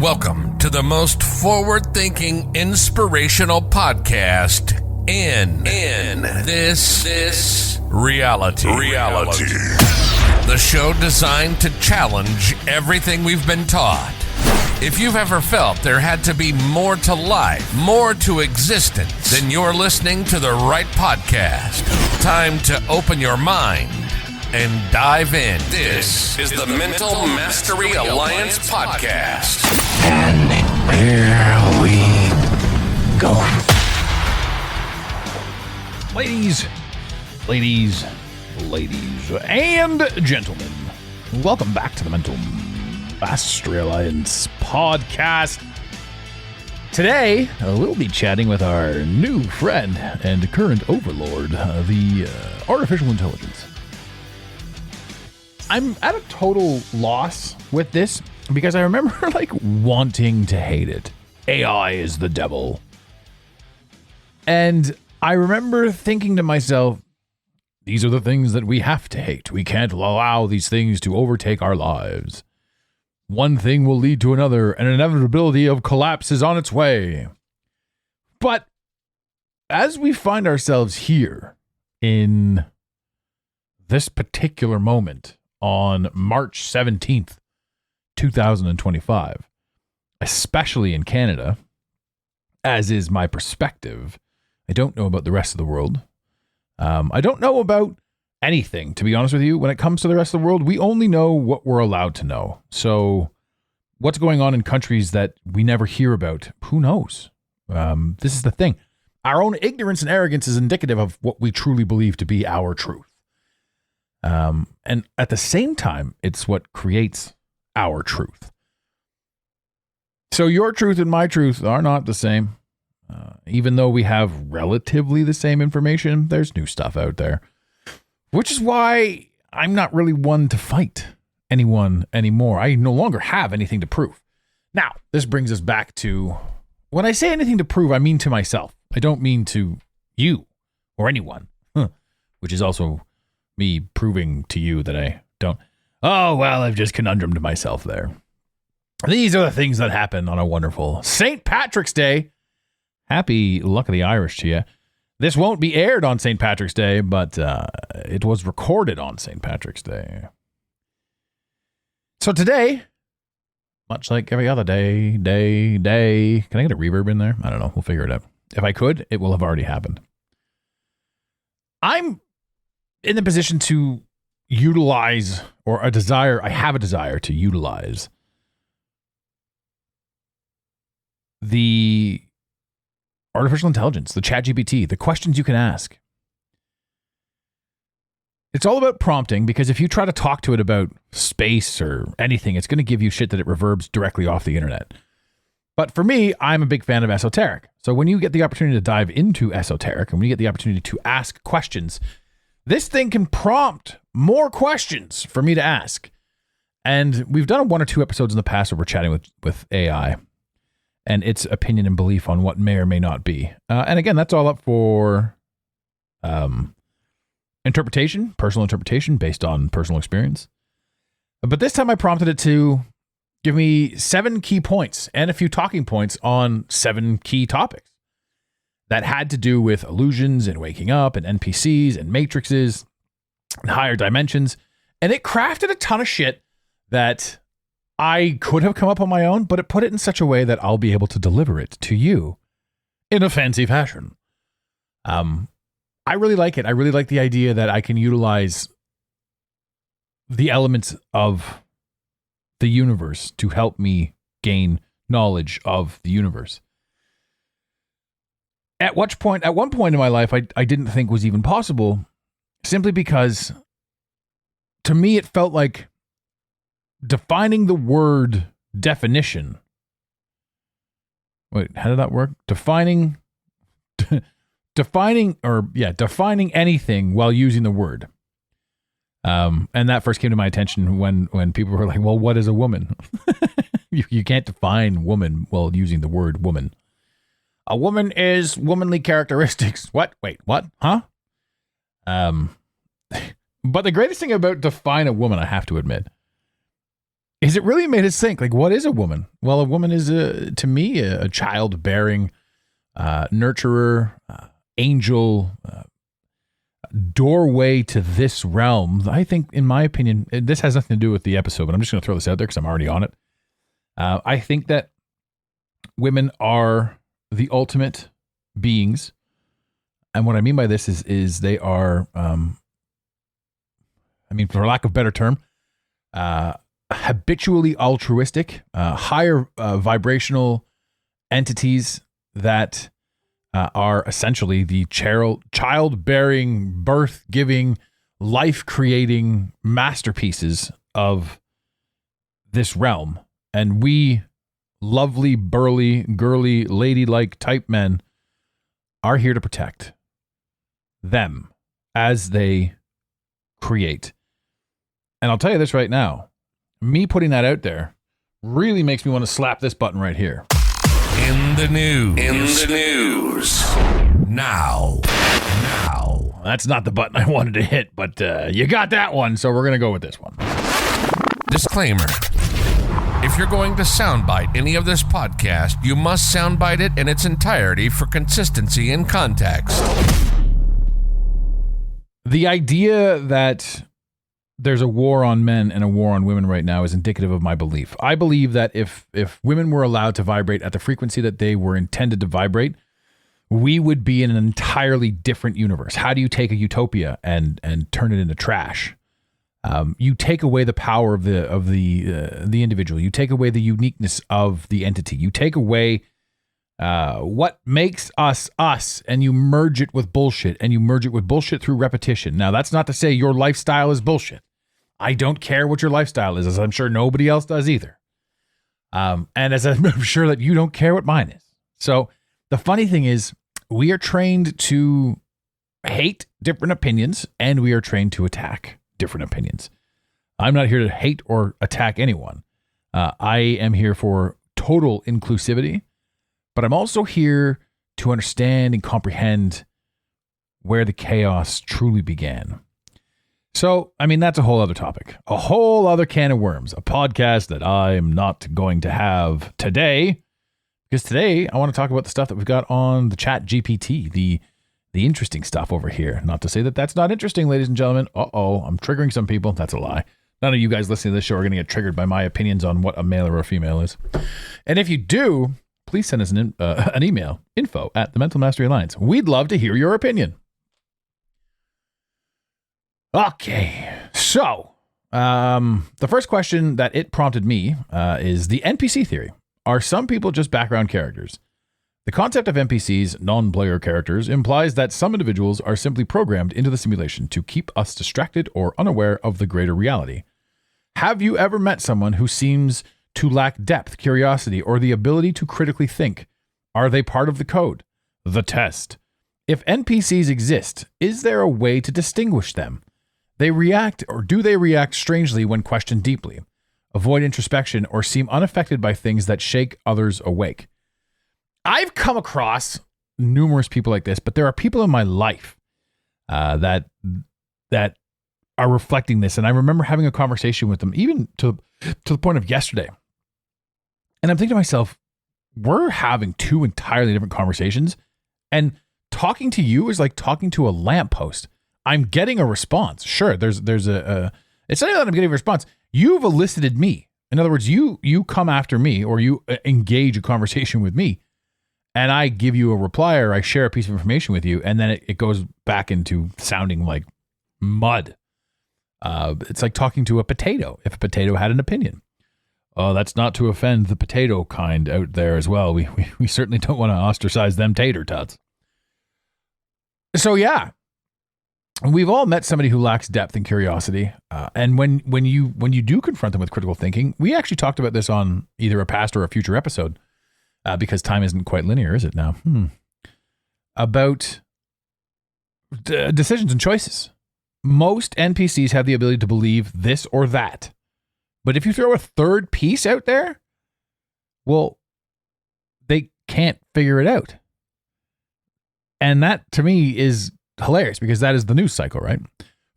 Welcome to the most forward-thinking, inspirational podcast in this reality. The show designed to challenge everything we've been taught. If you've ever felt there had to be more to life, more to existence, then you're listening to the right podcast. Time to open your mind and dive in. This is the Mental Mastery Alliance podcast. And here we go. Ladies, and gentlemen, welcome back to the Mental Mastery Alliance podcast. Today, we'll be chatting with our new friend and current overlord, the artificial intelligence. I'm at a total loss with this because I remember wanting to hate it. AI is the devil. And I remember thinking to myself, these are the things that we have to hate. We can't allow these things to overtake our lives. One thing will lead to another, and an inevitability of collapse is on its way. But as we find ourselves here in this particular moment on March 17th, 2025, especially in Canada, as is my perspective, I don't know about the rest of the world. I don't know about anything, to be honest with you. When it comes to the rest of the world, we only know what we're allowed to know. So what's going on in countries that we never hear about, who knows? This is the thing. Our own ignorance and arrogance is indicative of what we truly believe to be our truth. And at the same time, it's what creates our truth. So your truth and my truth are not the same. Even though we have relatively the same information, there's new stuff out there. Which is why I'm not really one to fight anyone anymore. I no longer have anything to prove. Now, this brings us back to, when I say anything to prove, I mean to myself. I don't mean to you or anyone, which is also me proving to you that I don't. Oh, well, I've just conundrumed myself there. These are the things that happen on a wonderful St. Patrick's Day. Happy luck of the Irish to you. This won't be aired on St. Patrick's Day, but it was recorded on St. Patrick's Day. So today, much like every other day, can I get a reverb in there? I don't know. We'll figure it out. If I could, it will have already happened. I'm in the position to utilize, or I have a desire to utilize the artificial intelligence, the ChatGPT, the questions you can ask. It's all about prompting, because if you try to talk to it about space or anything, it's going to give you shit that it reverbs directly off the internet. But for me, I'm a big fan of esoteric. So when you get the opportunity to dive into esoteric, and when you get the opportunity to ask questions, this thing can prompt more questions for me to ask. And we've done one or two episodes in the past where we're chatting with AI and its opinion and belief on what may or may not be. And again, that's all up for interpretation, personal interpretation based on personal experience. But this time I prompted it to give me 7 key points and a few talking points on 7 key topics that had to do with illusions and waking up and NPCs and matrices and higher dimensions. And it crafted a ton of shit that I could have come up on my own, but it put it in such a way that I'll be able to deliver it to you in a fancy fashion. I really like it. I really like the idea that I can utilize the elements of the universe to help me gain knowledge of the universe. At one point in my life, I didn't think was even possible, simply because to me it felt like defining the word definition. Wait, how did that work? Defining anything while using the word. And that first came to my attention when people were like, well, what is a woman? You can't define woman while using the word woman. A woman is womanly characteristics. What? Wait, what? Huh? But the greatest thing about define a woman, I have to admit, is because it really made us think, like, what is a woman? Well, a woman is, to me, a childbearing nurturer, angel, doorway to this realm. I think, in my opinion, this has nothing to do with the episode, but I'm just going to throw this out there because I'm already on it. I think that women are the ultimate beings. And what I mean by this is they are, for lack of a better term, habitually altruistic, higher vibrational entities that are essentially the childbearing, birth-giving, life-creating masterpieces of this realm. And we lovely, burly, girly, ladylike type men are here to protect them as they create. And I'll tell you this right now, me putting that out there really makes me want to slap this button right here. In the news. Now. That's not the button I wanted to hit, but you got that one, so we're going to go with this one. Disclaimer. If you're going to soundbite any of this podcast, you must soundbite it in its entirety for consistency and context. The idea that there's a war on men and a war on women right now is indicative of my belief. I believe that if women were allowed to vibrate at the frequency that they were intended to vibrate, we would be in an entirely different universe. How do you take a utopia and turn it into trash? You take away the power of the individual. You take away the uniqueness of the entity. You take away what makes us us, and you merge it with bullshit, and you merge it with bullshit through repetition. Now, that's not to say your lifestyle is bullshit. I don't care what your lifestyle is, as I'm sure nobody else does either. And as I'm sure that you don't care what mine is. So the funny thing is, we are trained to hate different opinions, and we are trained to attack different opinions. I'm not here to hate or attack anyone. I am here for total inclusivity, but I'm also here to understand and comprehend where the chaos truly began. So, that's a whole other topic, a whole other can of worms, a podcast that I'm not going to have today, because today I want to talk about the stuff that we've got on the Chat GPT, the interesting stuff over here. Not to say that that's not interesting, ladies and gentlemen. I'm triggering some people. That's a lie. None of you guys listening to this show are going to get triggered by my opinions on what a male or a female is. And if you do, please send us an email, info@the Mental Mastery Alliance. We'd love to hear your opinion. Okay, so the first question that it prompted me is the NPC theory. Are some people just background characters? The concept of NPCs, non-player characters, implies that some individuals are simply programmed into the simulation to keep us distracted or unaware of the greater reality. Have you ever met someone who seems to lack depth, curiosity, or the ability to critically think? Are they part of the code? The test. If NPCs exist, is there a way to distinguish them? Do they react strangely when questioned deeply, avoid introspection, or seem unaffected by things that shake others awake? I've come across numerous people like this, but there are people in my life that are reflecting this. And I remember having a conversation with them, even to the point of yesterday. And I'm thinking to myself, we're having two entirely different conversations. And talking to you is like talking to a lamppost. I'm getting a response. Sure, there's a it's not that I'm getting a response. You've elicited me. In other words, you come after me, or you engage a conversation with me, and I give you a reply, or I share a piece of information with you, and then it goes back into sounding like mud. It's like talking to a potato, if a potato had an opinion. That's not to offend the potato kind out there as well. We certainly don't want to ostracize them tater tots. So yeah, we've all met somebody who lacks depth and curiosity. And when you do confront them with critical thinking, we actually talked about this on either a past or a future episode, because time isn't quite linear, is it now? About decisions and choices. Most NPCs have the ability to believe this or that. But if you throw a third piece out there, well, they can't figure it out. And that, to me, is hilarious, because that is the news cycle, right?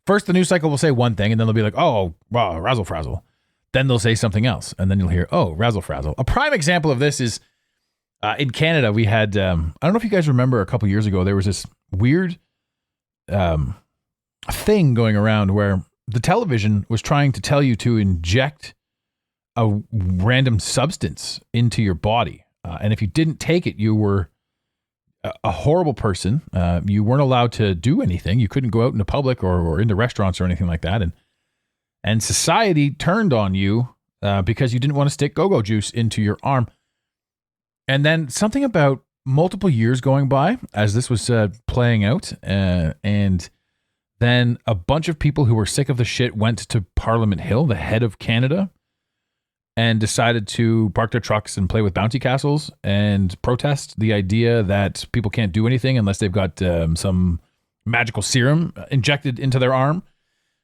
First, the news cycle will say one thing, and then they'll be like, oh, wow, razzle frazzle. then they'll say something else. And then you'll hear, oh, razzle frazzle. A prime example of this is in Canada. We had, I don't know if you guys remember a couple years ago, there was this weird thing going around where the television was trying to tell you to inject a random substance into your body. And if you didn't take it, you were a horrible person. You weren't allowed to do anything. You couldn't go out into public or into restaurants or anything like that. And society turned on you because you didn't want to stick go-go juice into your arm. And then something about multiple years going by as this was playing out, and then a bunch of people who were sick of the shit went to Parliament Hill, the head of Canada, and decided to park their trucks and play with bouncy castles and protest the idea that people can't do anything unless they've got some magical serum injected into their arm.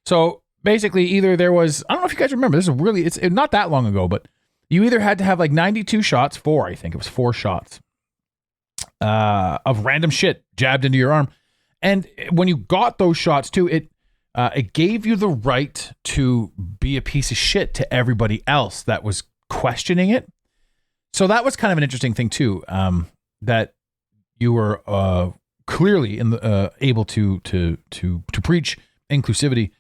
So basically, either there was, I don't know if you guys remember, this is really, it's not that long ago, but you either had to have like 92 shots, I think it was 4 shots of random shit jabbed into your arm. And when you got those shots too, it gave you the right to be a piece of shit to everybody else that was questioning it. So that was kind of an interesting thing too, that you were clearly able to preach inclusivity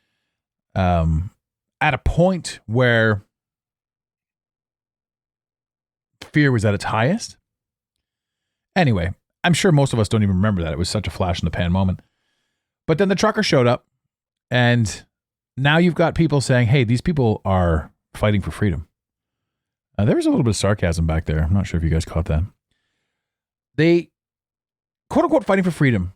at a point where fear was at its highest. Anyway, I'm sure most of us don't even remember that. It was such a flash in the pan moment. But then the trucker showed up, and now you've got people saying, hey, these people are fighting for freedom. There was a little bit of sarcasm back there. I'm not sure if you guys caught that. They, quote unquote, fighting for freedom.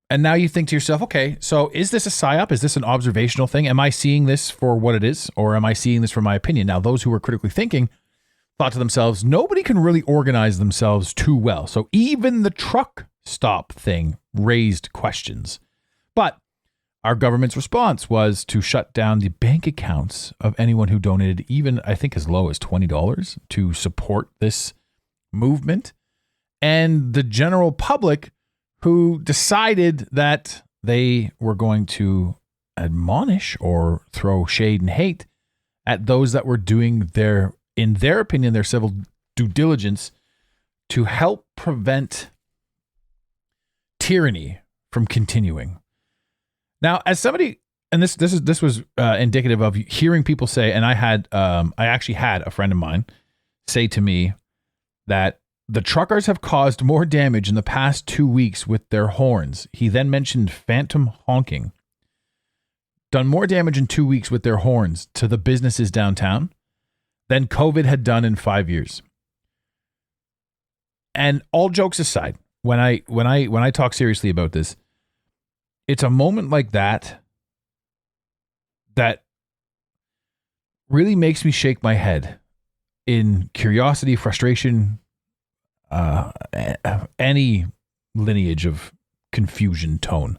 And now you think to yourself, okay, so is this a psyop? Is this an observational thing? Am I seeing this for what it is? Or am I seeing this for my opinion? Now, those who were critically thinking thought to themselves, nobody can really organize themselves too well. So even the truck stop thing raised questions. But our government's response was to shut down the bank accounts of anyone who donated even, I think, as low as $20 to support this movement. And the general public who decided that they were going to admonish or throw shade and hate at those that were doing in their opinion, their civil due diligence to help prevent tyranny from continuing. Now, as somebody, and this was indicative of hearing people say, and I actually had a friend of mine say to me that the truckers have caused more damage in the past 2 weeks with their horns. He then mentioned phantom honking. Done more damage in 2 weeks with their horns to the businesses downtown than COVID had done in 5 years. And all jokes aside, when I talk seriously about this, it's a moment like that really makes me shake my head in curiosity, frustration, any lineage of confusion tone.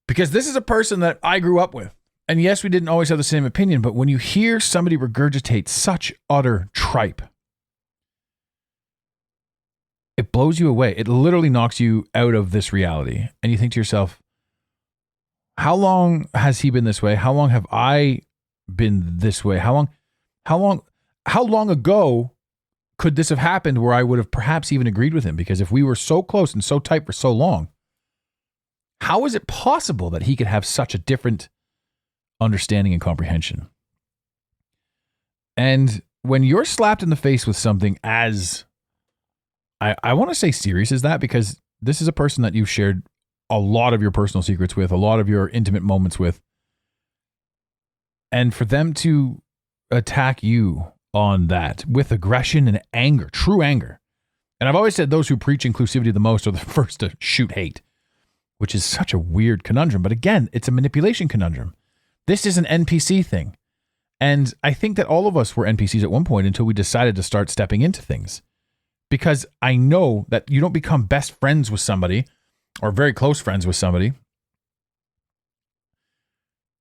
Because this is a person that I grew up with. And yes, we didn't always have the same opinion, but when you hear somebody regurgitate such utter tripe, it blows you away. It literally knocks you out of this reality. And you think to yourself, how long has he been this way? How long have I been this way? How long ago could this have happened where I would have perhaps even agreed with him? Because if we were so close and so tight for so long, how is it possible that he could have such a different understanding and comprehension? And when you're slapped in the face with something as, I want to say serious as that, because this is a person that you've shared a lot of your personal secrets with, a lot of your intimate moments with. And for them to attack you on that with aggression and anger, true anger. And I've always said those who preach inclusivity the most are the first to shoot hate, which is such a weird conundrum. But again, it's a manipulation conundrum. This is an NPC thing. And I think that all of us were NPCs at one point until we decided to start stepping into things. Because I know that you don't become best friends with somebody or very close friends with somebody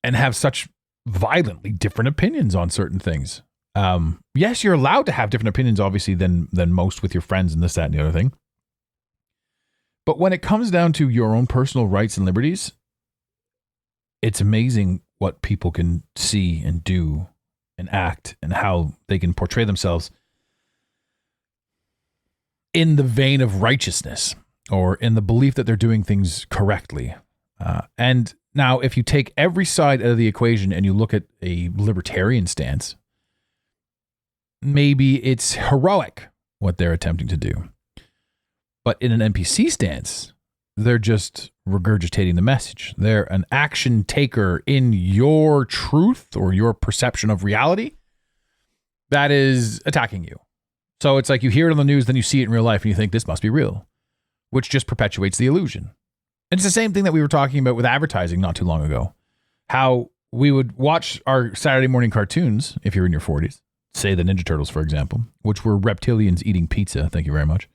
and have such violently different opinions on certain things. Yes, you're allowed to have different opinions, obviously, than most with your friends and this, that, and the other thing. But when it comes down to your own personal rights and liberties, it's amazing what people can see and do and act and how they can portray themselves in the vein of righteousness or in the belief that they're doing things correctly. And now, if you take every side out of the equation and you look at a libertarian stance, maybe it's heroic what they're attempting to do. But in an NPC stance, they're just regurgitating the message. They're an action taker in your truth or your perception of reality that is attacking you. So it's like you hear it on the news, then you see it in real life and you think this must be real, which just perpetuates the illusion. And it's the same thing that we were talking about with advertising not too long ago. How we would watch our Saturday morning cartoons, if you're in your 40s, say the Ninja Turtles, for example, which were reptilians eating pizza. Thank you very much.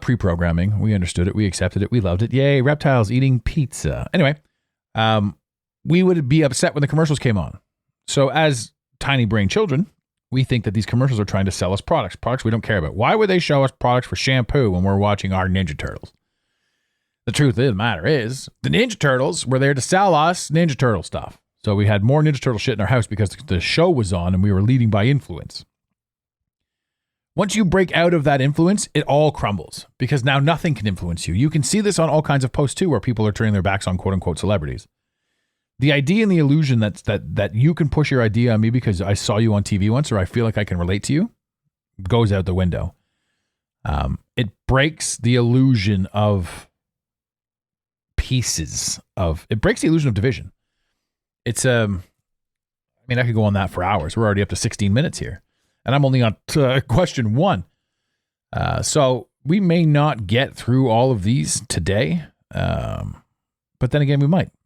Pre-programming. We understood it. We accepted it. We loved it. Yay, reptiles eating pizza. Anyway, we would be upset when the commercials came on. So as tiny brain children, we think that these commercials are trying to sell us products we don't care about. Why would they show us products for shampoo when we're watching our Ninja Turtles? The truth of the matter is, the Ninja Turtles were there to sell us Ninja Turtle stuff. So we had more Ninja Turtle shit in our house because the show was on and we were leading by influence. Once you break out of that influence, it all crumbles because now nothing can influence you. You can see this on all kinds of posts too, where people are turning their backs on quote unquote celebrities. The idea and the illusion that you can push your idea on me because I saw you on TV once or I feel like I can relate to you goes out the window. It breaks the illusion of it breaks the illusion of division. It's I could go on that for hours. We're already up to 16 minutes here and I'm only on question 1. So we may not get through all of these today. But then again,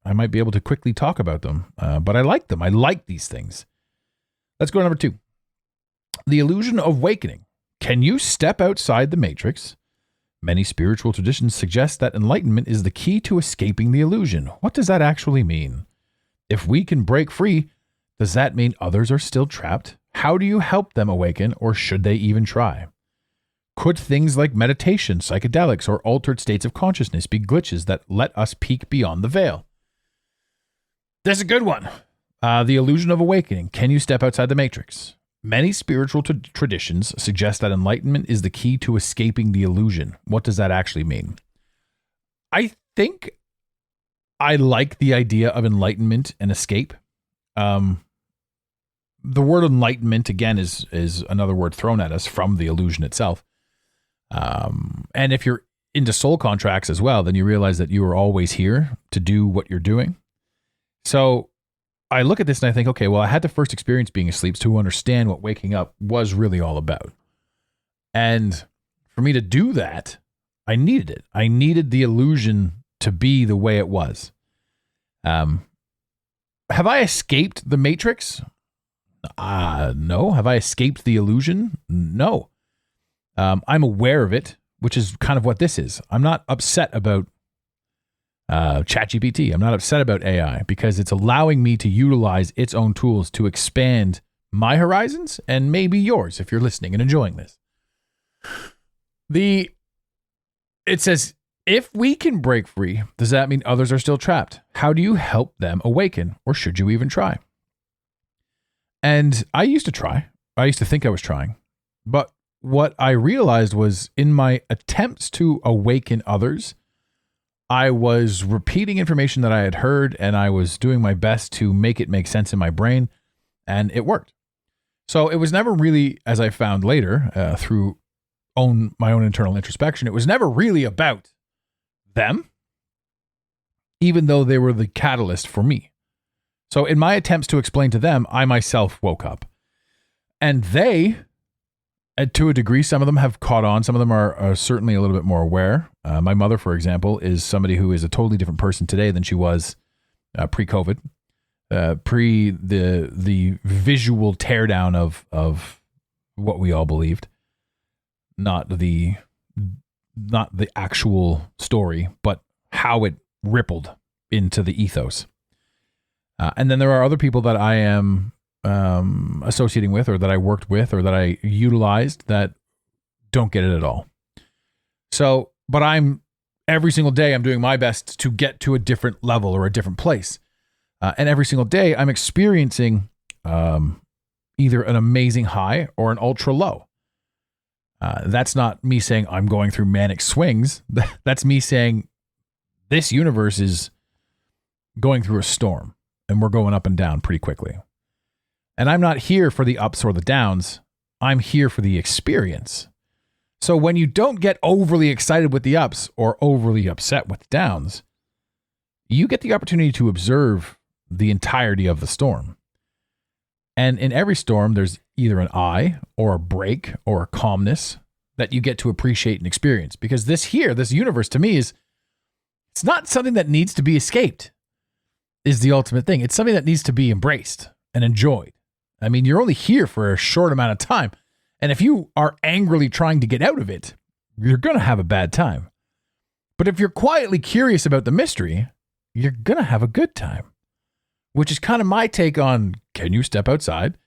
I might be able to quickly talk about them. But I like them. I like these things. Let's go to number 2. The illusion of awakening. Can you step outside the matrix? Many spiritual traditions suggest that enlightenment is the key to escaping the illusion. What does that actually mean? If we can break free, does that mean others are still trapped? How do you help them awaken, or should they even try? Could things like meditation, psychedelics, or altered states of consciousness be glitches that let us peek beyond the veil? There's a good one. The illusion of awakening. Can you step outside the matrix? Many spiritual traditions suggest that enlightenment is the key to escaping the illusion. What does that actually mean? I think I like the idea of enlightenment and escape. The word enlightenment, again, is another word thrown at us from the illusion itself. And if you're into soul contracts as well, then you realize that you are always here to do what you're doing. So I look at this and I think, okay, well, I had to first experience being asleep to understand what waking up was really all about. And for me to do that, I needed it. I needed the illusion to be the way it was. Have I escaped the matrix? No. Have I escaped the illusion? No. I'm aware of it, which is kind of what this is. I'm not upset about ChatGPT. I'm not upset about AI because it's allowing me to utilize its own tools to expand my horizons and maybe yours if you're listening and enjoying this. It says, if we can break free, does that mean others are still trapped? How do you help them awaken, or should you even try? And I used to try. I used to think I was trying. But what I realized was in my attempts to awaken others, I was repeating information that I had heard and I was doing my best to make it make sense in my brain, and it worked. So it was never really, as I found later through my own internal introspection, it was never really about them, even though they were the catalyst for me. So in my attempts to explain to them, I myself woke up. And they, to a degree, some of them have caught on. Some of them are certainly a little bit more aware. My mother, for example, is somebody who is a totally different person today than she was pre-COVID, pre the visual teardown of what we all believed, not the actual story, but how it rippled into the ethos. And then there are other people that I am associating with, or that I worked with, or that I utilized that don't get it at all. So, but every single day I'm doing my best to get to a different level or a different place. And every single day I'm experiencing either an amazing high or an ultra low. That's not me saying I'm going through manic swings. That's me saying this universe is going through a storm and we're going up and down pretty quickly. And I'm not here for the ups or the downs. I'm here for the experience. So when you don't get overly excited with the ups or overly upset with the downs, you get the opportunity to observe the entirety of the storm. And in every storm, there's either an eye or a break or a calmness that you get to appreciate and experience. Because this universe to me it's not something that needs to be escaped, is the ultimate thing. It's something that needs to be embraced and enjoyed. I mean, you're only here for a short amount of time. And if you are angrily trying to get out of it, you're going to have a bad time. But if you're quietly curious about the mystery, you're going to have a good time, which is kind of my take on, can you step outside?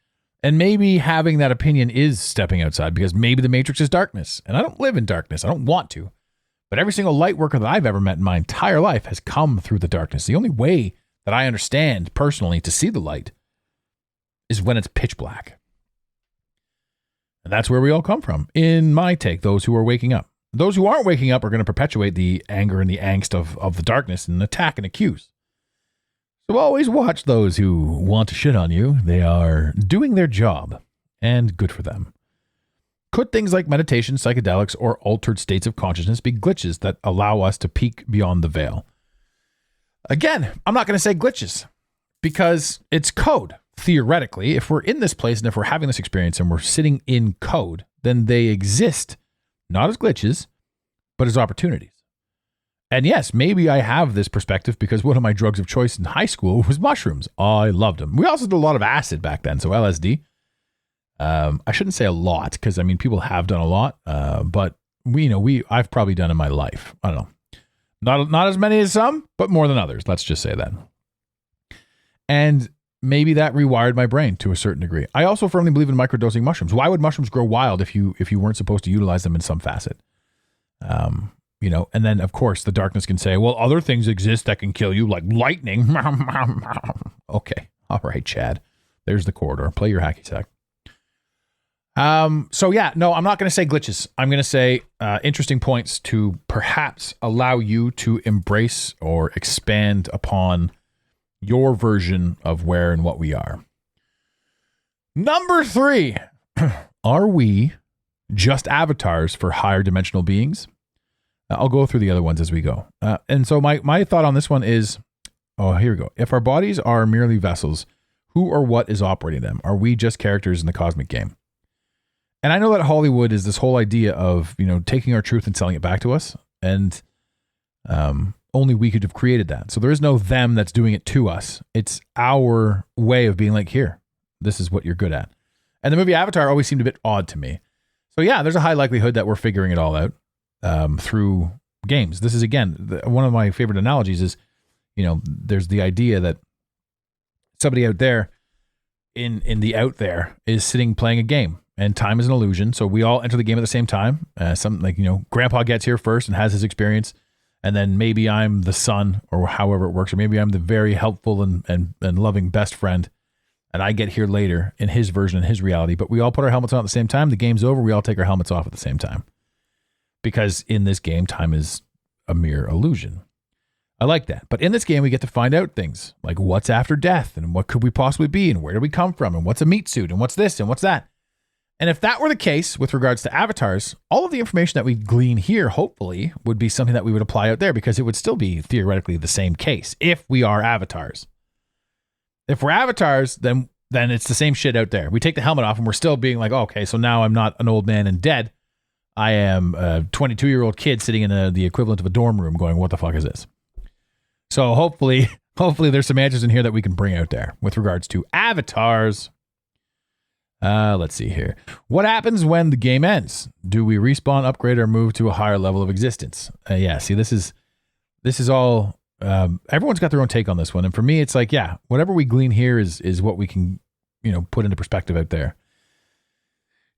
And maybe having that opinion is stepping outside, because maybe the Matrix is darkness. And I don't live in darkness. I don't want to. But every single light worker that I've ever met in my entire life has come through the darkness. The only way that I understand personally to see the light is when it's pitch black. And that's where we all come from. In my take, those who are waking up. Those who aren't waking up are going to perpetuate the anger and the angst of the darkness and attack and accuse. So always watch those who want to shit on you. They are doing their job, and good for them. Could things like meditation, psychedelics, or altered states of consciousness be glitches that allow us to peek beyond the veil? Again, I'm not going to say glitches, because it's code. Theoretically, if we're in this place and if we're having this experience and we're sitting in code, then they exist not as glitches, but as opportunities. And yes, maybe I have this perspective because one of my drugs of choice in high school was mushrooms. I loved them. We also did a lot of acid back then, so LSD. I shouldn't say a lot, because I mean people have done a lot, but I've probably done in my life. I don't know, not as many as some, but more than others. Let's just say that. And maybe that rewired my brain to a certain degree. I also firmly believe in microdosing mushrooms. Why would mushrooms grow wild if you weren't supposed to utilize them in some facet? And then of course the darkness can say, well, other things exist that can kill you, like lightning. Okay. All right, Chad. There's the corridor. Play your hacky sack. So yeah, no, I'm not going to say glitches. I'm going to say interesting points to perhaps allow you to embrace or expand upon your version of where and what we are. Number 3, are we just avatars for higher dimensional beings? I'll go through the other ones as we go. And so my thought on this one is, here we go. If our bodies are merely vessels, who or what is operating them? Are we just characters in the cosmic game? And I know that Hollywood is this whole idea of, taking our truth and selling it back to us. And only we could have created that. So there is no them that's doing it to us. It's our way of being like, here, this is what you're good at. And the movie Avatar always seemed a bit odd to me. So yeah, there's a high likelihood that we're figuring it all out through games. This is, again, one of my favorite analogies is, there's the idea that somebody out there in the out there is sitting playing a game. And time is an illusion. So we all enter the game at the same time. Grandpa gets here first and has his experience. And then maybe I'm the son, or however it works. Or maybe I'm the very helpful and loving best friend. And I get here later in his version, in his reality. But we all put our helmets on at the same time. The game's over. We all take our helmets off at the same time. Because in this game, time is a mere illusion. I like that. But in this game, we get to find out things like what's after death and what could we possibly be and where do we come from and what's a meat suit and what's this and what's that. And if that were the case with regards to avatars, all of the information that we glean here, hopefully, would be something that we would apply out there, because it would still be theoretically the same case if we are avatars. If we're avatars, then it's the same shit out there. We take the helmet off and we're still being like, oh, okay, so now I'm not an old man and dead. I am a 22-year-old kid sitting in the equivalent of a dorm room going, what the fuck is this? So hopefully there's some answers in here that we can bring out there with regards to avatars. Let's see here. What happens when the game ends? Do we respawn, upgrade, or move to a higher level of existence? See, this is all, everyone's got their own take on this one. And for me, it's like, yeah, whatever we glean here is what we can, put into perspective out there.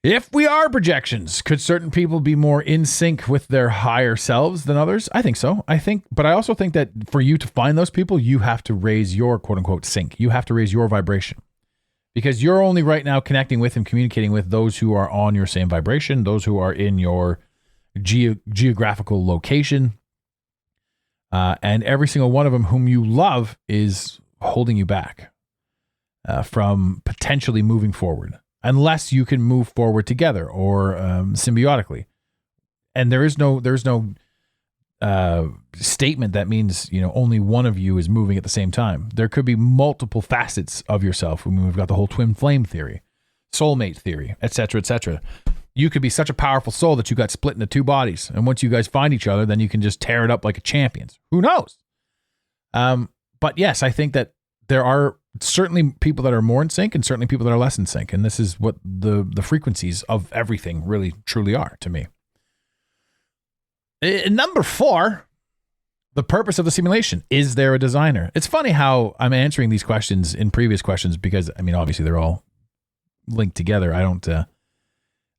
If we are projections, could certain people be more in sync with their higher selves than others? I think so. But I also think that for you to find those people, you have to raise your quote unquote sync. You have to raise your vibration. because you're only right now connecting with and communicating with those who are on your same vibration, those who are in your geographical location. And every single one of them whom you love is holding you back from potentially moving forward, unless you can move forward together or symbiotically. And there's no statement that means, only one of you is moving at the same time. There could be multiple facets of yourself. I mean, we've got the whole twin flame theory, soulmate theory, etc., etc. You could be such a powerful soul that you got split into two bodies. And once you guys find each other, then you can just tear it up like a champions. Who knows? But yes, I think that there are certainly people that are more in sync and certainly people that are less in sync. And this is what the frequencies of everything really, truly are to me. Number 4, the purpose of the simulation. Is there a designer? It's funny how I'm answering these questions in previous questions because, I mean, obviously they're all linked together.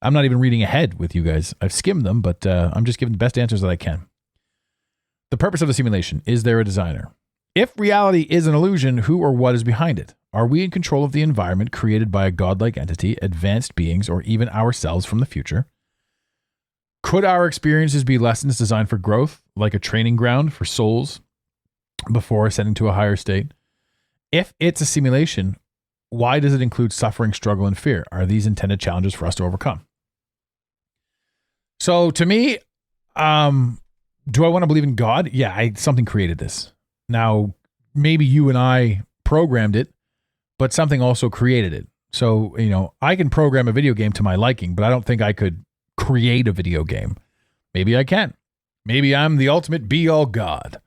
I'm not even reading ahead with you guys. I've skimmed them, but I'm just giving the best answers that I can. The purpose of the simulation. Is there a designer? If reality is an illusion, who or what is behind it? Are we in control of the environment created by a godlike entity, advanced beings, or even ourselves from the future? Could our experiences be lessons designed for growth, like a training ground for souls before ascending to a higher state? If it's a simulation, why does it include suffering, struggle, and fear? Are these intended challenges for us to overcome? So to me, do I want to believe in God? Yeah, something created this. Now, maybe you and I programmed it, but something also created it. So, I can program a video game to my liking, but I don't think I could create a video game. Maybe I can. Maybe I'm the ultimate be-all God.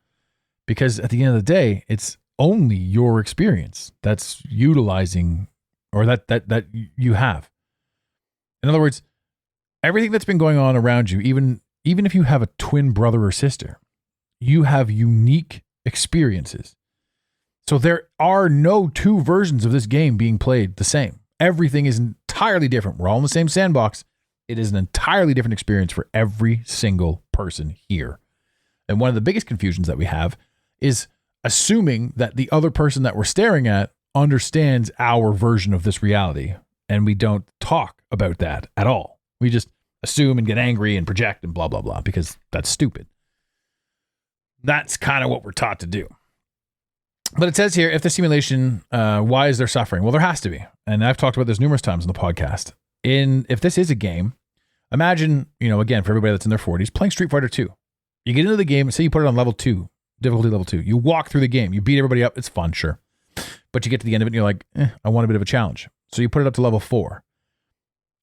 Because at the end of the day, it's only your experience that's utilizing or that you have. In other words, everything that's been going on around you, even if you have a twin brother or sister, you have unique experiences. So there are no two versions of this game being played the same. Everything is entirely different. We're all in the same sandbox. It is an entirely different experience for every single person here. And one of the biggest confusions that we have is assuming that the other person that we're staring at understands our version of this reality. And we don't talk about that at all. We just assume and get angry and project and blah, blah, blah, because that's stupid. That's kind of what we're taught to do. But it says here, if the simulation, why is there suffering? Well, there has to be. And I've talked about this numerous times in the podcast. If this is a game, imagine, again, for everybody that's in their 40s, playing Street Fighter 2. You get into the game, say you put it on level 2, difficulty level 2. You walk through the game, you beat everybody up, it's fun, sure. But you get to the end of it and you're like, I want a bit of a challenge. So you put it up to level 4.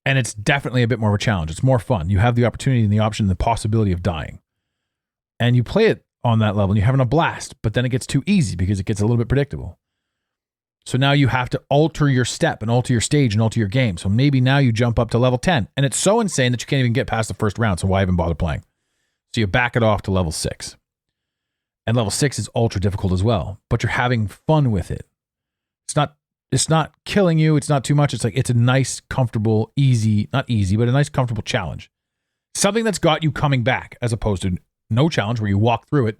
And it's definitely a bit more of a challenge. It's more fun. You have the opportunity and the option and the possibility of dying. And you play it on that level and you're having a blast, but then it gets too easy because it gets a little bit predictable. So now you have to alter your step and alter your stage and alter your game. So maybe now you jump up to level 10 and it's so insane that you can't even get past the first round. So why even bother playing? So you back it off to level 6. And level 6 is ultra difficult as well, but you're having fun with it. It's not killing you. It's not too much. It's like, it's a nice, comfortable, not easy, but a nice, comfortable challenge. Something that's got you coming back as opposed to no challenge where you walk through it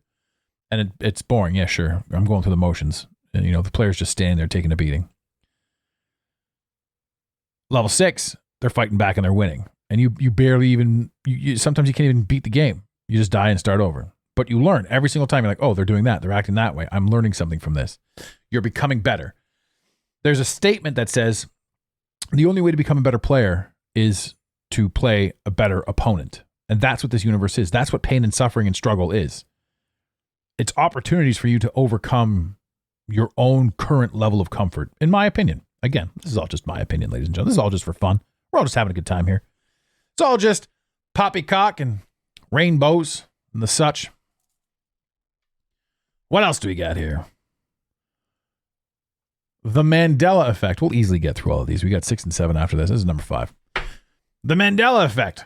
and it's boring. Yeah, sure. I'm going through the motions. And, the player's just standing there taking a beating. Level 6, they're fighting back and they're winning. And you barely even, sometimes you can't even beat the game. You just die and start over. But you learn every single time. You're like, oh, they're doing that. They're acting that way. I'm learning something from this. You're becoming better. There's a statement that says the only way to become a better player is to play a better opponent. And that's what this universe is. That's what pain and suffering and struggle is. It's opportunities for you to overcome your own current level of comfort, in my opinion. Again, this is all just my opinion, ladies and gentlemen. This is all just for fun. We're all just having a good time here. It's all just poppycock and rainbows and the such. What else do we got here? The Mandela Effect. We'll easily get through all of these. We got 6 and 7 after this. This is number 5. The Mandela Effect.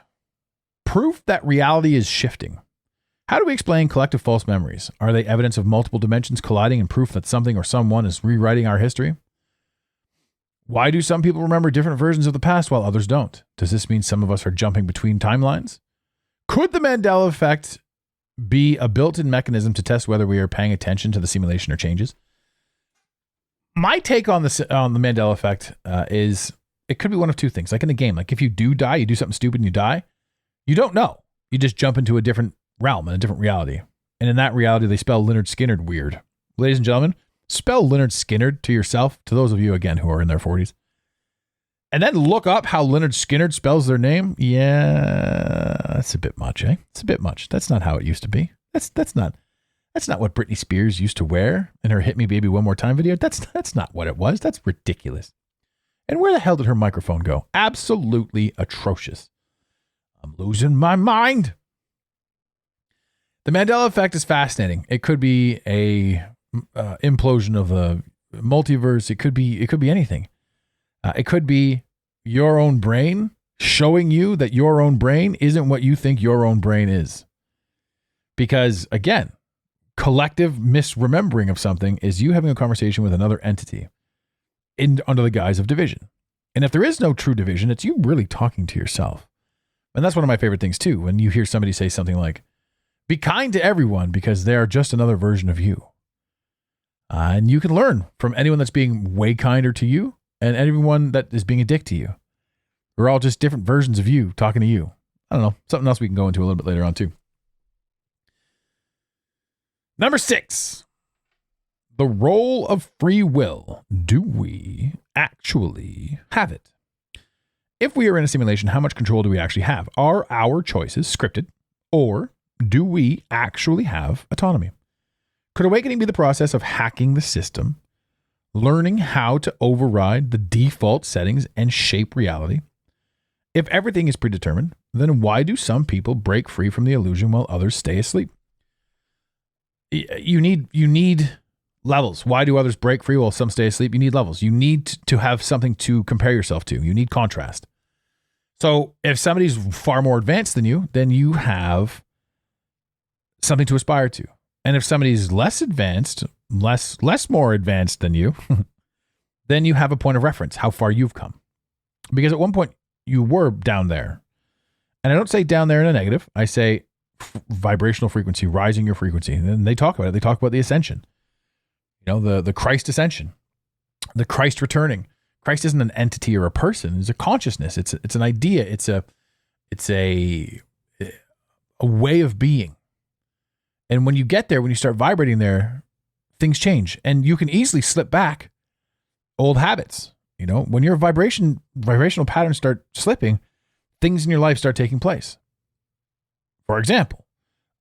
Proof that reality is shifting. How do we explain collective false memories? Are they evidence of multiple dimensions colliding and proof that something or someone is rewriting our history? Why do some people remember different versions of the past while others don't? Does this mean some of us are jumping between timelines? Could the Mandela Effect be a built-in mechanism to test whether we are paying attention to the simulation or changes? My take on this on the Mandela effect is it could be one of two things. Like in a game, like if you do die, you do something stupid and you die, you don't know. You just jump into a different realm and a different reality. And in that reality, they spell Lynyrd Skynyrd weird. Ladies and gentlemen, spell Lynyrd Skynyrd to yourself, to those of you, again, who are in their 40s. And then look up how Lynyrd Skynyrd spells their name. Yeah, that's a bit much, eh? It's a bit much. That's not how it used to be. That's not what Britney Spears used to wear in her Hit Me Baby One More Time video. That's not what it was. That's ridiculous. And where the hell did her microphone go? Absolutely atrocious. I'm losing my mind. The Mandela effect is fascinating. It could be a implosion of a multiverse. It could be anything. It could be your own brain showing you that your own brain isn't what you think your own brain is. Because again, collective misremembering of something is you having a conversation with another entity under the guise of division. And if there is no true division, it's you really talking to yourself. And that's one of my favorite things too. When you hear somebody say something like, be kind to everyone because they are just another version of you. And you can learn from anyone that's being way kinder to you and everyone that is being a dick to you. We're all just different versions of you talking to you. I don't know. Something else we can go into a little bit later on too. Number 6, the role of free will. Do we actually have it? If we are in a simulation, how much control do we actually have? Are our choices scripted, or do we actually have autonomy? Could awakening be the process of hacking the system, learning how to override the default settings and shape reality? If everything is predetermined, then why do some people break free from the illusion while others stay asleep? You need levels. Why do others break free while some stay asleep? You need levels. You need to have something to compare yourself to. You need contrast. So if somebody's far more advanced than you, then you have something to aspire to. And if somebody's less advanced, less more advanced than you, then you have a point of reference, how far you've come. Because at one point you were down there. And I don't say down there in a negative. I say vibrational frequency, rising your frequency. And they talk about it. They talk about the ascension. You know, the Christ ascension, the Christ returning. Christ isn't an entity or a person. It's a consciousness. It's an idea. It's a way of being. And when you get there, when you start vibrating there, things change. And you can easily slip back old habits. You know, when your vibrational patterns start slipping, things in your life start taking place. For example,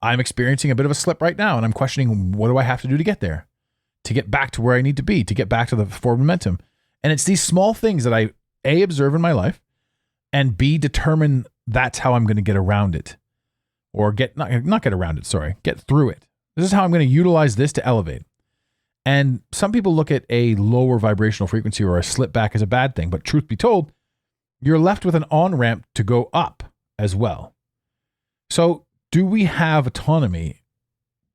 I'm experiencing a bit of a slip right now, and I'm questioning, what do I have to do to get there? To get back to where I need to be, to get back to the forward momentum. And it's these small things that I, A, observe in my life, and B, determine that's how I'm going to get around it. Or get through it. This is how I'm going to utilize this to elevate. And some people look at a lower vibrational frequency or a slip back as a bad thing, but truth be told, you're left with an on-ramp to go up as well. So do we have autonomy?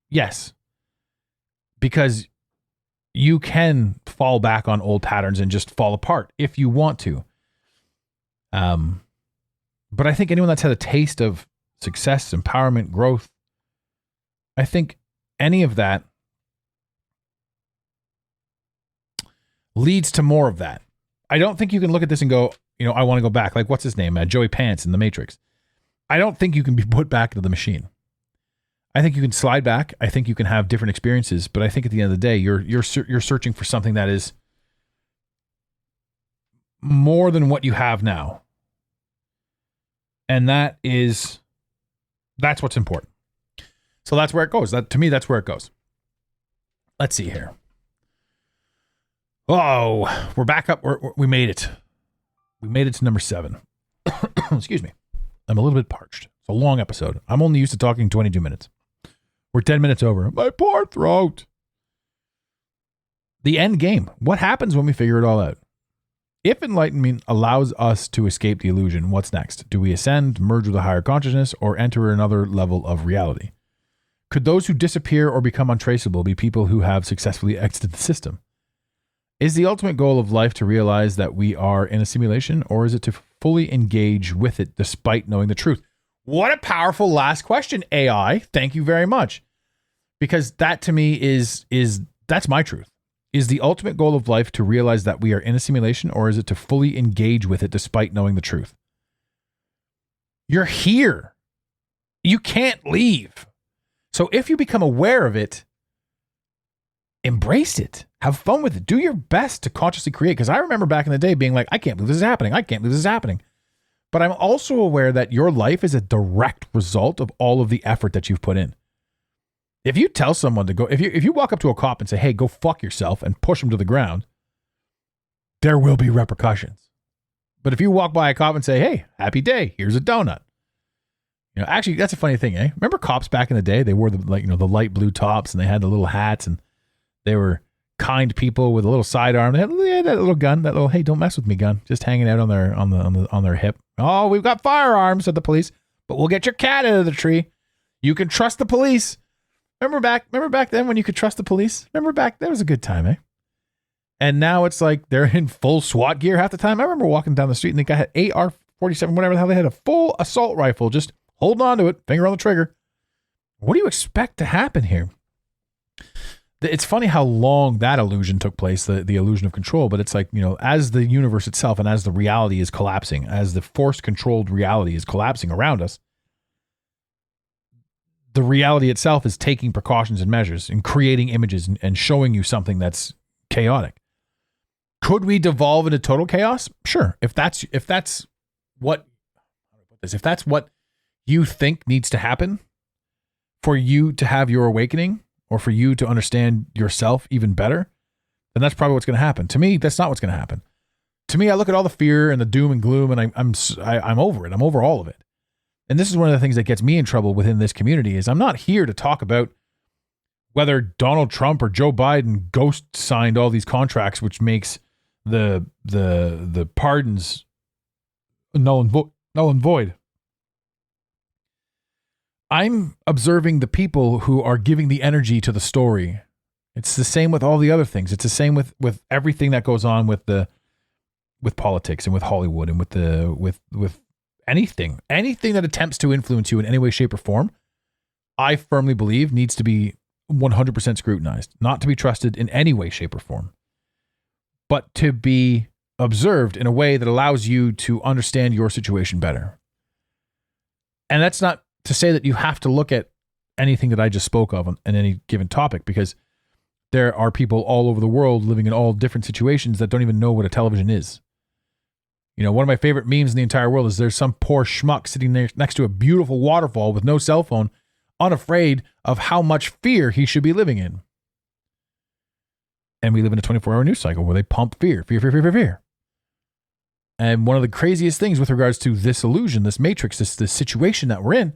Yes. Because you can fall back on old patterns and just fall apart if you want to. But I think anyone that's had a taste of success, empowerment, growth, I think any of that leads to more of that. I don't think you can look at this and go, I want to go back. Like, what's his name? Joey Pants in The Matrix. I don't think you can be put back into the machine. I think you can slide back. I think you can have different experiences, but I think at the end of the day, you're searching for something that is more than what you have now. And that's what's important. So that's where it goes. To me, that's where it goes. Let's see here. Oh, we're back up. We made it. We made it to number 7. Excuse me. I'm a little bit parched. It's a long episode. I'm only used to talking 22 minutes. We're 10 minutes over. My poor throat. The end game. What happens when we figure it all out? If enlightenment allows us to escape the illusion, what's next? Do we ascend, merge with a higher consciousness, or enter another level of reality? Could those who disappear or become untraceable be people who have successfully exited the system? Is the ultimate goal of life to realize that we are in a simulation, or is it to fully engage with it despite knowing the truth? What a powerful last question, AI. Thank you very much. Because that to me is that's my truth. Is the ultimate goal of life to realize that we are in a simulation, or is it to fully engage with it despite knowing the truth? You're here. You can't leave. So if you become aware of it, embrace it. Have fun with it. Do your best to consciously create. Because I remember back in the day being like, I can't believe this is happening. I can't believe this is happening. But I'm also aware that your life is a direct result of all of the effort that you've put in. If you tell someone to go, if you walk up to a cop and say, hey, go fuck yourself, and push them to the ground, there will be repercussions. But if you walk by a cop and say, hey, happy day, here's a donut. Actually, that's a funny thing, eh? Remember cops back in the day? They wore the light blue tops, and they had the little hats, and they were kind people with a little sidearm. They had that little gun, that little, hey, don't mess with me gun, just hanging out on their hip. Oh, we've got firearms, said the police, but we'll get your cat out of the tree. You can trust the police. Remember back then when you could trust the police? That was a good time, eh? And now it's like they're in full SWAT gear half the time. I remember walking down the street and the guy had AR-47, whatever the hell, they had a full assault rifle, just holding on to it, finger on the trigger. What do you expect to happen here? It's funny how long that illusion took place, the illusion of control, but it's like, as the universe itself and as the reality is collapsing, as the force-controlled reality is collapsing around us, the reality itself is taking precautions and measures and creating images and showing you something that's chaotic. Could we devolve into total chaos? Sure. If that's what you think needs to happen for you to have your awakening or for you to understand yourself even better, then that's probably what's going to happen. To me, that's not what's going to happen. To me, I look at all the fear and the doom and gloom, and I'm over it. I'm over all of it. And this is one of the things that gets me in trouble within this community is I'm not here to talk about whether Donald Trump or Joe Biden ghost signed all these contracts, which makes the pardons null and void. I'm observing the people who are giving the energy to the story. It's the same with all the other things. It's the same with everything that goes on with politics and with Hollywood and with anything that attempts to influence you in any way, shape, or form. I firmly believe needs to be 100% scrutinized, not to be trusted in any way, shape, or form, but to be observed in a way that allows you to understand your situation better. And that's not to say that you have to look at anything that I just spoke of in any given topic, because there are people all over the world living in all different situations that don't even know what a television is. One of my favorite memes in the entire world is there's some poor schmuck sitting there next to a beautiful waterfall with no cell phone, unafraid of how much fear he should be living in. And we live in a 24-hour news cycle where they pump fear. And one of the craziest things with regards to this illusion, this matrix, this situation that we're in,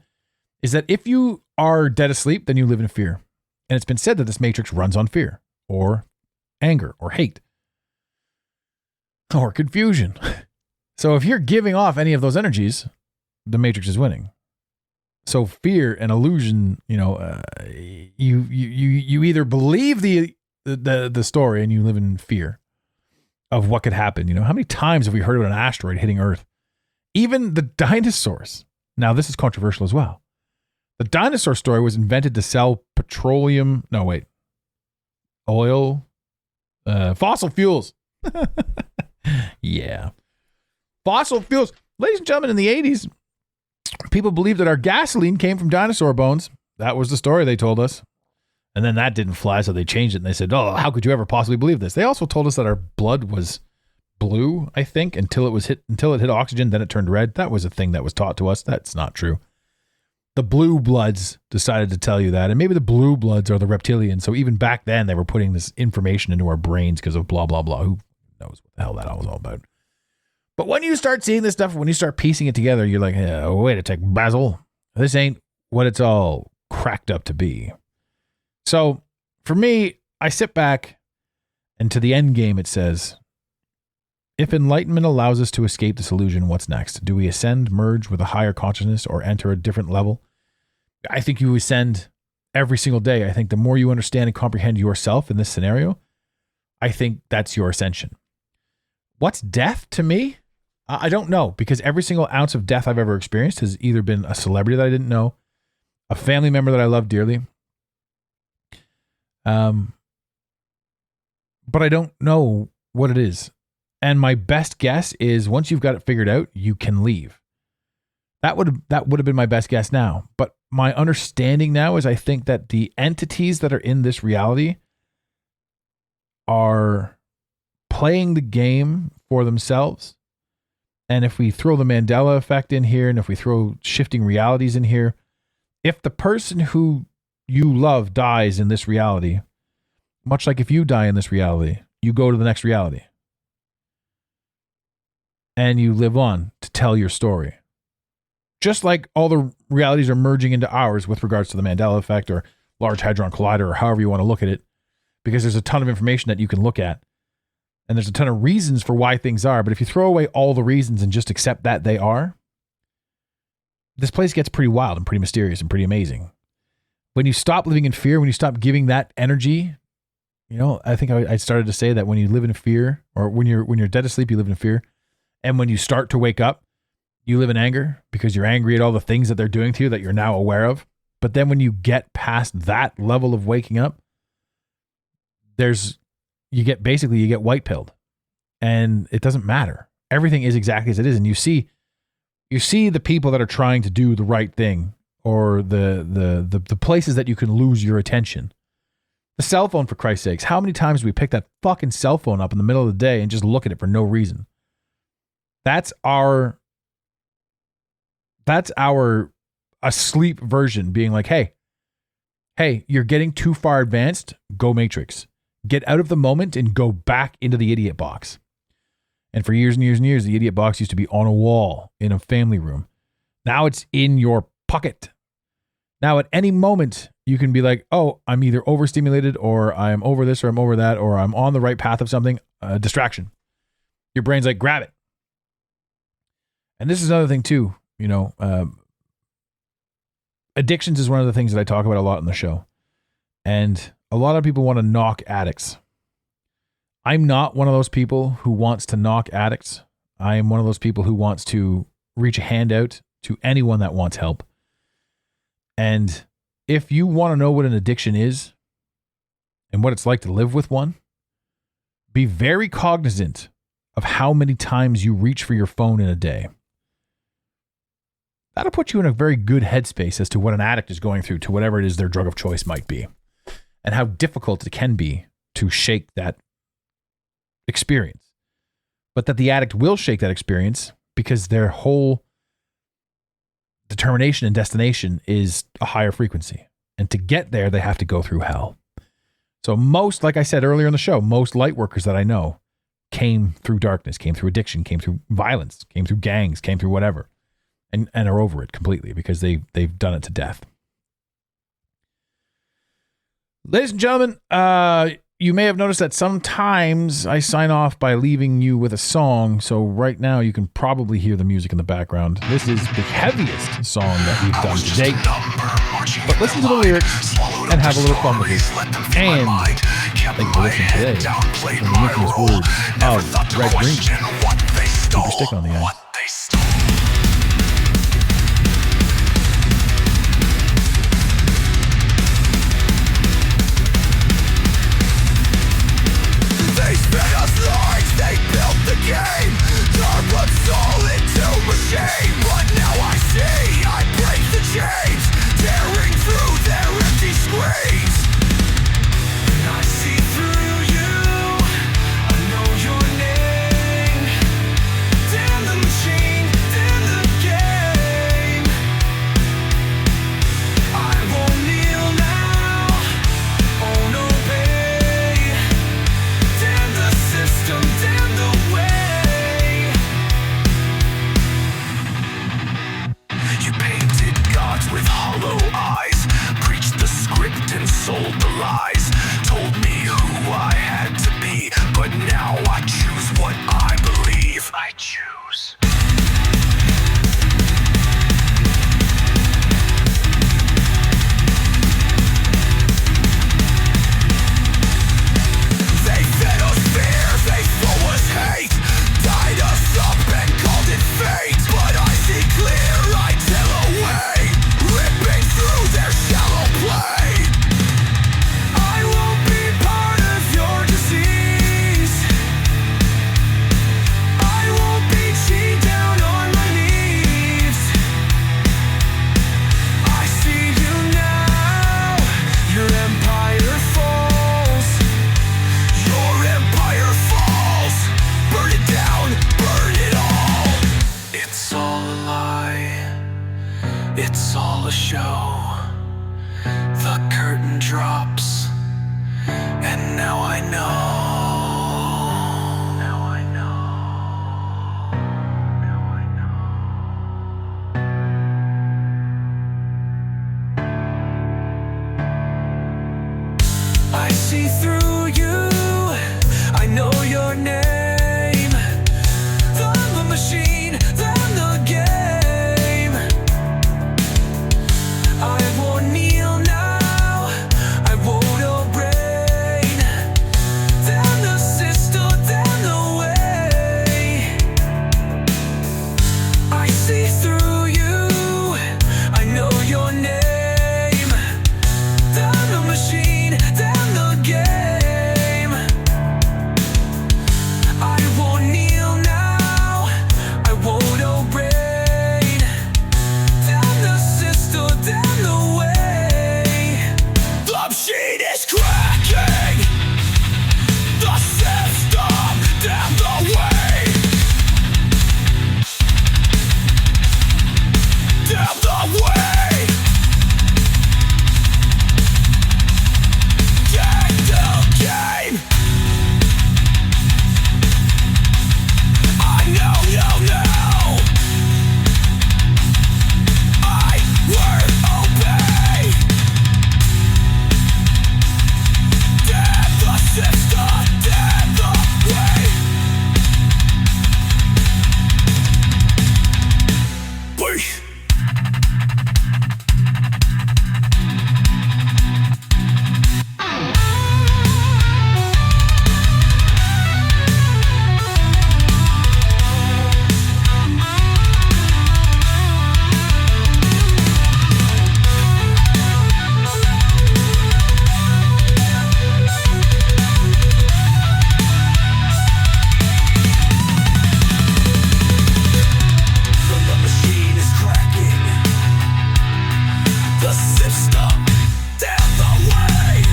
is that if you are dead asleep, then you live in fear. And it's been said that this matrix runs on fear or anger or hate or confusion. So if you're giving off any of those energies, the matrix is winning. So fear and illusion, you either believe the story and you live in fear of what could happen. How many times have we heard of an asteroid hitting Earth? Even the dinosaurs. Now, this is controversial as well. The dinosaur story was invented to sell oil, fossil fuels. Yeah. Fossil fuels. Ladies and gentlemen, in the 80s, people believed that our gasoline came from dinosaur bones. That was the story they told us. And then that didn't fly, so they changed it and they said, oh, how could you ever possibly believe this? They also told us that our blood was blue, I think, until it hit oxygen, then it turned red. That was a thing that was taught to us. That's not true. The blue bloods decided to tell you that, and maybe the blue bloods are the reptilians. So even back then, they were putting this information into our brains because of blah, blah, blah. Who knows what the hell that was all about? But when you start seeing this stuff, when you start piecing it together, you're like, wait a sec, Basil, this ain't what it's all cracked up to be. So for me, I sit back, and to the end game, it says, if enlightenment allows us to escape this illusion, what's next? Do we ascend, merge with a higher consciousness, or enter a different level? I think you ascend every single day. I think the more you understand and comprehend yourself in this scenario, I think that's your ascension. What's death to me? I don't know, because every single ounce of death I've ever experienced has either been a celebrity that I didn't know, a family member that I love dearly. but I don't know what it is. And my best guess is once you've got it figured out, you can leave. That would have been my best guess now. But my understanding now is I think that the entities that are in this reality are playing the game for themselves. And if we throw the Mandela Effect in here, and if we throw shifting realities in here, if the person who you love dies in this reality, much like if you die in this reality, you go to the next reality. And you live on to tell your story. Just like all the realities are merging into ours with regards to the Mandela Effect or Large Hadron Collider or however you want to look at it, because there's a ton of information that you can look at. And there's a ton of reasons for why things are. But if you throw away all the reasons and just accept that they are, this place gets pretty wild and pretty mysterious and pretty amazing. When you stop living in fear, when you stop giving that energy, I think I started to say that when you live in fear, or when you're dead asleep, you live in fear. And when you start to wake up, you live in anger because you're angry at all the things that they're doing to you that you're now aware of. But then when you get past that level of waking up, you get white pilled, and it doesn't matter. Everything is exactly as it is. And you see the people that are trying to do the right thing, or the places that you can lose your attention. The cell phone, for Christ's sakes. How many times do we pick that fucking cell phone up in the middle of the day and just look at it for no reason? That's our asleep version being like, hey, you're getting too far advanced. Go Matrix. Get out of the moment and go back into the idiot box. And for years and years and years, the idiot box used to be on a wall in a family room. Now it's in your pocket. Now at any moment, you can be like, oh, I'm either overstimulated, or I'm over this, or I'm over that, or I'm on the right path of something. Distraction. Your brain's like, grab it. And this is another thing too, addictions is one of the things that I talk about a lot in the show. And a lot of people want to knock addicts. I'm not one of those people who wants to knock addicts. I am one of those people who wants to reach a hand out to anyone that wants help. And if you want to know what an addiction is and what it's like to live with one, be very cognizant of how many times you reach for your phone in a day. That'll put you in a very good headspace as to what an addict is going through, to whatever it is their drug of choice might be, and how difficult it can be to shake that experience. But that the addict will shake that experience because their whole determination and destination is a higher frequency. And to get there, they have to go through hell. So most, like I said earlier in the show, most light workers that I know came through darkness, came through addiction, came through violence, came through gangs, came through whatever. And are over it completely because they've done it to death. Ladies and gentlemen, you may have noticed that sometimes I sign off by leaving you with a song. So right now you can probably hear the music in the background. This is the heaviest song that we've done to date. But listen to the lyrics and have a little fun with it. And thank you for listening today from the infamous words of Red Green. Keep your stick on the ice. They built the game, turned blood soul into machine. But now I see, I break the chains, tearing through their empty screens. And I see through you, I know your name. Damn the machine, It's all a lie, it's all a show. The curtain drops, and now I know. I see through you, I know your name. The machine, then the game. I won't kneel now, I won't obey. Then the system, then the way. I see through you, I know your name. Then the machine, then the game. I won't kneel now, I won't obey. Then the system, then the way. The machine is cracking. The system, then the way. Then the way. Take the game. I know you know. I won't obey. Damn the system, damn the way. Peace. The machine is cracking. The system, damn the way.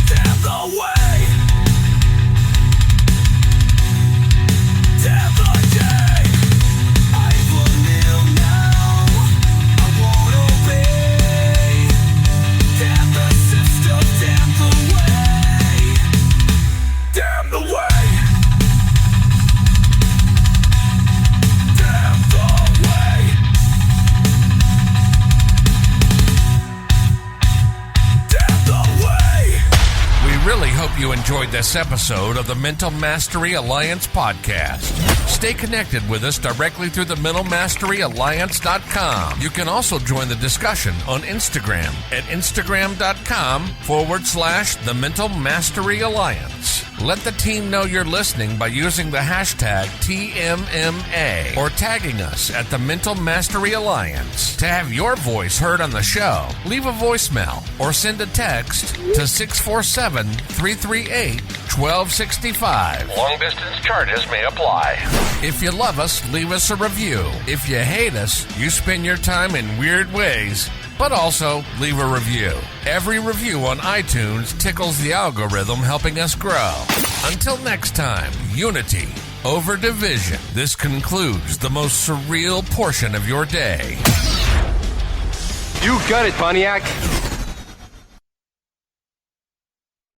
Damn the way. Damn the day. I will kneel now, I won't obey. Damn the system, damn the way. Damn the way. Damn the way. Damn the way. We really hope you enjoyed this episode of the Mental Mastery Alliance podcast. Stay connected with us directly through the mentalmasteryalliance.com. You can also join the discussion on Instagram at instagram.com/the Mental Mastery Alliance. Let the team know you're listening by using the hashtag TMMA or tagging us at the Mental Mastery Alliance. To have your voice heard on the show, leave a voicemail or send a text to 647-338-1265. Long distance charges may apply. If you love us, leave us a review. If you hate us, you spend your time in weird ways, but also leave a review. Every review on iTunes tickles the algorithm, helping us grow. Until next time, unity over division. This concludes the most surreal portion of your day. You got it, Pontiac.